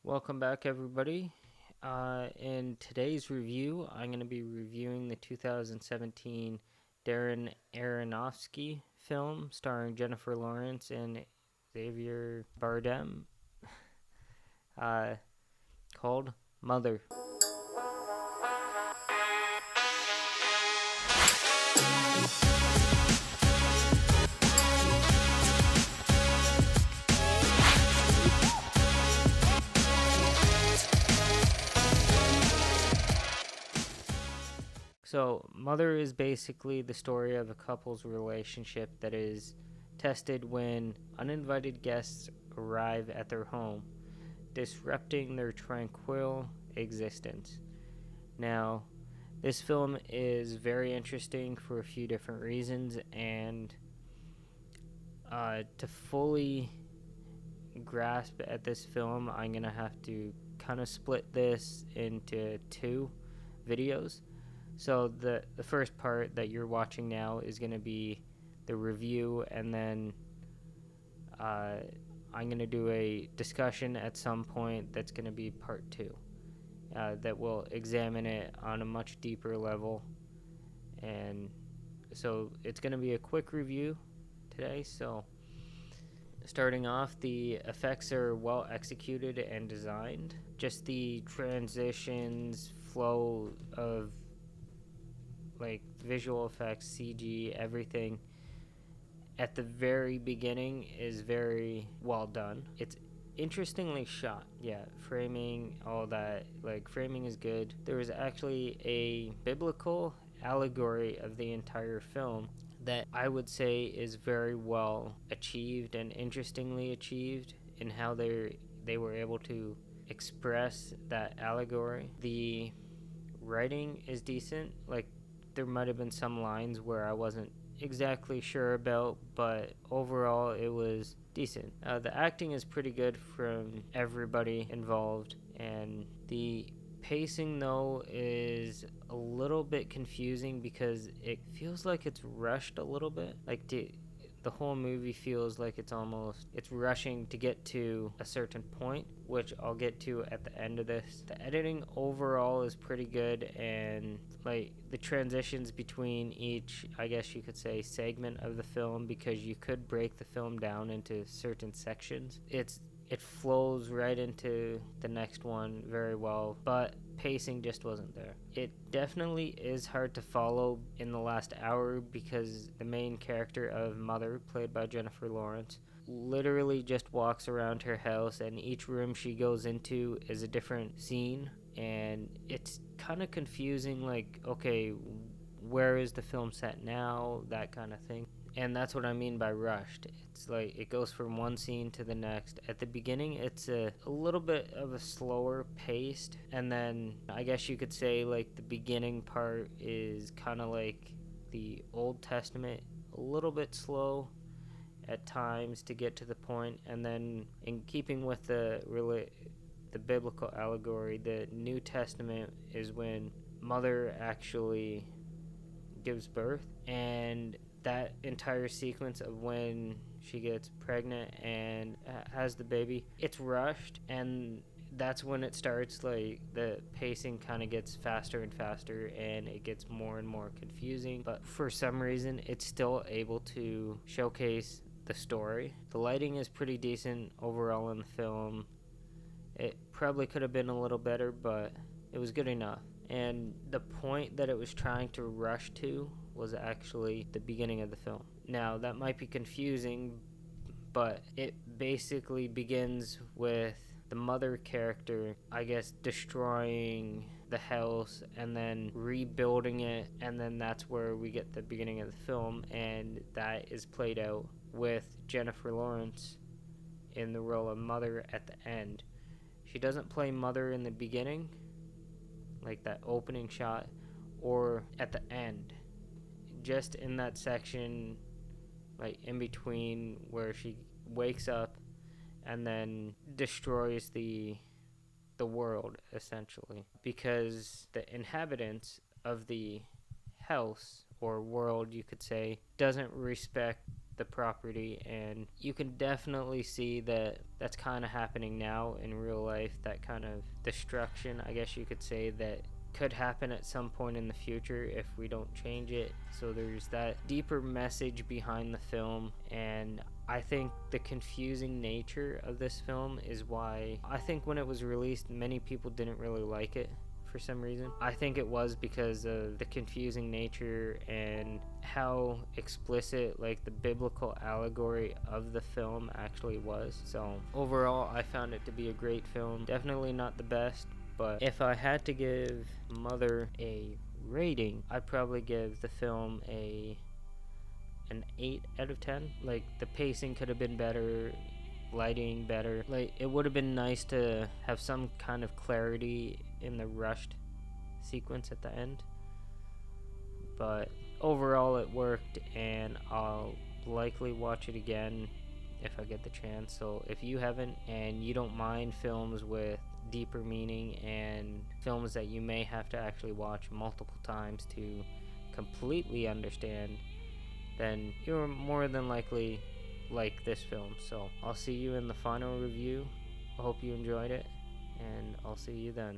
Welcome back, everybody. In today's review, I'm going to be reviewing the 2017 Darren Aronofsky film starring Jennifer Lawrence and Xavier Bardem called Mother. So, Mother is basically the story of a couple's relationship that is tested when uninvited guests arrive at their home, disrupting their tranquil existence. Now, this film is very interesting for a few different reasons, and to fully grasp at this film, I'm going to have to kind of split this into two videos. So the first part that you're watching now is going to be the review, and then I'm going to do a discussion at some point that's going to be part two that will examine it on a much deeper level. And so it's going to be a quick review today. So starting off, the effects are well executed and designed. Just the transitions, flow of like visual effects, CG, everything at the very beginning is very well done. It's interestingly shot. Yeah, framing, all that, like framing is good. There was actually a biblical allegory of the entire film that I would say is very well achieved and interestingly achieved in how they were able to express that allegory. The writing is decent. Like, there might have been some lines where I wasn't exactly sure about, but overall it was decent. The acting is pretty good from everybody involved, and the pacing though is a little bit confusing because it feels like it's rushed a little bit. Like the whole movie feels like it's rushing to get to a certain point, which I'll get to at the end of this. The editing overall is pretty good, and like the transitions between each, I guess you could say, segment of the film, because you could break the film down into certain sections. It flows right into the next one very well, but pacing just wasn't there. It definitely is hard to follow in the last hour because the main character of Mother, played by Jennifer Lawrence, literally just walks around her house, and each room she goes into is a different scene, and it's kind of confusing, like, okay, where is the film set now, that kind of thing. And that's what I mean by rushed. It's like it goes from one scene to the next. At the beginning, it's a little bit of a slower paced, and then I guess you could say like the beginning part is kind of like the Old Testament, a little bit slow at times to get to the point, and then in keeping with the biblical allegory, the New Testament is when Mother actually gives birth, and that entire sequence of when she gets pregnant and has the baby, it's rushed, and that's when it starts, like the pacing kind of gets faster and faster, and it gets more and more confusing, but for some reason it's still able to showcase the story. The lighting is pretty decent overall in the film. It probably could have been a little better, but it was good enough. And the point that it was trying to rush to was actually the beginning of the film. Now, that might be confusing, but it basically begins with the Mother character, I guess, destroying the house and then rebuilding it, and then that's where we get the beginning of the film, and that is played out with Jennifer Lawrence in the role of Mother at the end. She doesn't play Mother in the beginning, like that opening shot, or at the end. Just in that section, like in between where she wakes up and then destroys the world, essentially, because the inhabitants of the house, or world you could say, doesn't respect the property, and you can definitely see that that's kind of happening now in real life. That kind of destruction, I guess you could say, that could happen at some point in the future if we don't change it. So there's that deeper message behind the film, and I think the confusing nature of this film is why I think when it was released, many people didn't really like it for some reason. I think it was because of the confusing nature and how explicit like the biblical allegory of the film actually was. So overall, I found it to be a great film. Definitely not the best, but if I had to give Mother a rating, I'd probably give the film an 8 out of 10. Like, the pacing could have been better, lighting better. Like, it would have been nice to have some kind of clarity in the rushed sequence at the end, but overall it worked, and I'll likely watch it again if I get the chance. So if you haven't and you don't mind films with deeper meaning and films that you may have to actually watch multiple times to completely understand, then you're more than likely like this film. So I'll see you in the final review. I hope you enjoyed it, and I'll see you then.